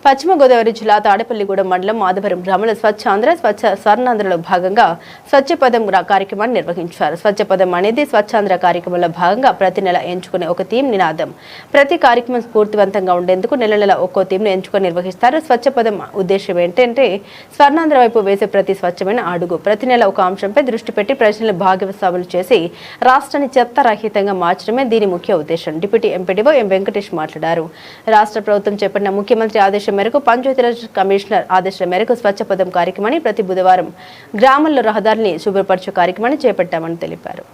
పశ్చిమ గోదావరి జిల్లా తాడేపల్లిగూడెం మండలం మాధవరం గ్రామంలో స్వచ్ఛాంధ్ర స్వచ్ఛ స్వర్ణాంధ్రలో భాగంగా స్వచ్ఛపదం కార్యక్రమాన్ని నిర్వహించారు. స్వచ్ఛపదం అనేది స్వచ్ఛాంధ్ర కార్యక్రమంలో భాగంగా ప్రతి నెల ఎంచుకునే ఒక థీమ్ నినాదం. ప్రతి కార్యక్రమం స్ఫూర్తివంతంగా ఉండేందుకు నెల ఒక్కో థీమ్ను ఎంచుకొని నిర్వహిస్తారు. స్వచ్ఛపదం ఉద్దేశం ఏంటంటే స్వర్ణాంధ్ర వైపు వేసే ప్రతి స్వచ్ఛమైన అడుగు. ప్రతి నెల ఒక అంశంపై దృష్టి పెట్టి ప్రజలను భాగస్వాములు చేసి రాష్ట్రాన్ని చెత్త రహితంగా మార్చడమే దీని ముఖ్య ఉద్దేశం. డిప్యూటీ ఎంపీడీఓ ఎం వెంకటేష్ మాట్లాడారు. రాష్ట్ర ప్రభుత్వం చేపట్టిన ముఖ్యమంత్రి ఆదేశం మేరకు పంచాయతీరాజ్ కమిషనర్ ఆదేశాల మేరకు స్వచ్ఛపదం కార్యక్రమాన్ని ప్రతి బుధవారం గ్రామాల్లో రహదారిని శుభ్రపరచే కార్యక్రమాన్ని చేపట్టామని తెలిపారు.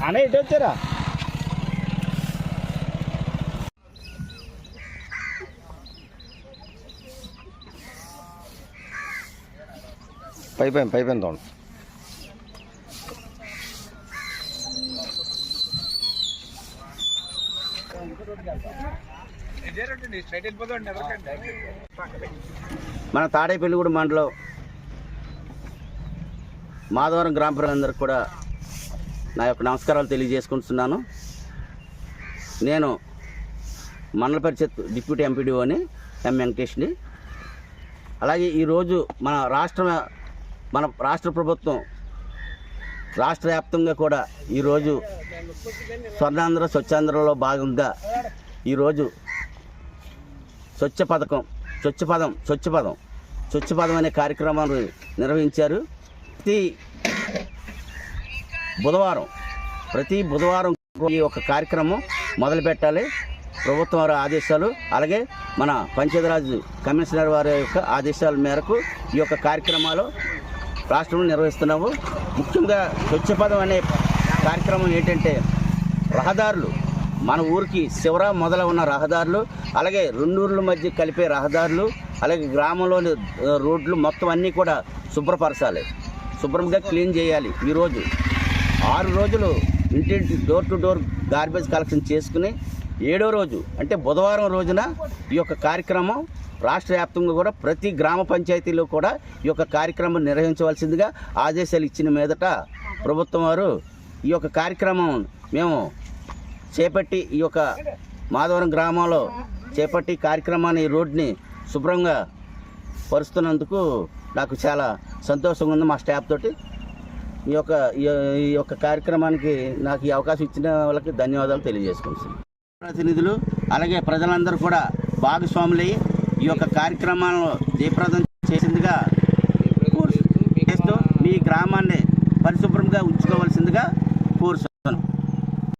అనే ఇటు వచ్చారా పైపోయింది తోండి మన తాడేపల్లిగూడెం మండలం మాధవరం గ్రామ ప్రజలందరికీ కూడా నా యొక్క నమస్కారాలు తెలియజేసుకుంటున్నాను. నేను మండల పరిషత్ డిప్యూటీ ఎంపీడీఓని ఎం వెంకటేష్ని. అలాగే ఈరోజు మన రాష్ట్ర ప్రభుత్వం రాష్ట్ర వ్యాప్తంగా కూడా ఈరోజు స్వర్ణాంధ్ర స్వచ్ఛాంధ్రలో భాగంగా ఈరోజు స్వచ్ఛపదం అనే కార్యక్రమాన్ని నిర్వహించారు. ప్రతి బుధవారం ఈ యొక్క కార్యక్రమం మొదలు పెట్టాలి. ప్రభుత్వం వారి ఆదేశాలు, అలాగే మన పంచాయతీరాజ్ కమిషనర్ వారి యొక్క ఆదేశాల మేరకు ఈ యొక్క కార్యక్రమాలు రాష్ట్రంలో నిర్వహిస్తున్నాము. ముఖ్యంగా స్వచ్ఛపదం అనే కార్యక్రమం ఏంటంటే రహదారులు, మన ఊరికి శివర మొదల ఉన్న రహదారులు, అలాగే రెండు ఊర్ల మధ్య కలిపే రహదారులు, అలాగే గ్రామంలోని రోడ్లు మొత్తం అన్నీ కూడా శుభ్రపరచాలి, శుభ్రంగా క్లీన్ చేయాలి. ఈరోజు 6 రోజులు ఇంటింటి door to door garbage collection చేసుకుని 7వ రోజు అంటే బుధవారం రోజున ఈ యొక్క కార్యక్రమం రాష్ట్ర వ్యాప్తంగా కూడా ప్రతి గ్రామ పంచాయతీలో కూడా ఈ యొక్క కార్యక్రమం నిర్వహించవలసిందిగా ఆదేశాలు ఇచ్చిన మీదట ప్రభుత్వం వారు ఈ యొక్క కార్యక్రమం మేము చేపట్టి ఈ యొక్క మాధవరం గ్రామంలో చేపట్టి కార్యక్రమాన్ని రోడ్ని శుభ్రంగా పరుస్తున్నందుకు నాకు చాలా సంతోషంగా ఉంది. మా స్టాఫ్ తోటి ఈ యొక్క కార్యక్రమానికి నాకు ఈ అవకాశం ఇచ్చిన వాళ్ళకి ధన్యవాదాలు తెలియజేసుకుంటున్నాను. ప్రతినిధులు అలాగే ప్రజలందరూ కూడా భాగస్వాములయ్యి ఈ యొక్క కార్యక్రమాలను జయప్రదం చేసిందిగా చేస్తూ మీ గ్రామాన్ని పరిశుభ్రంగా ఉంచుకోవాల్సిందిగా కోరుతున్నాను.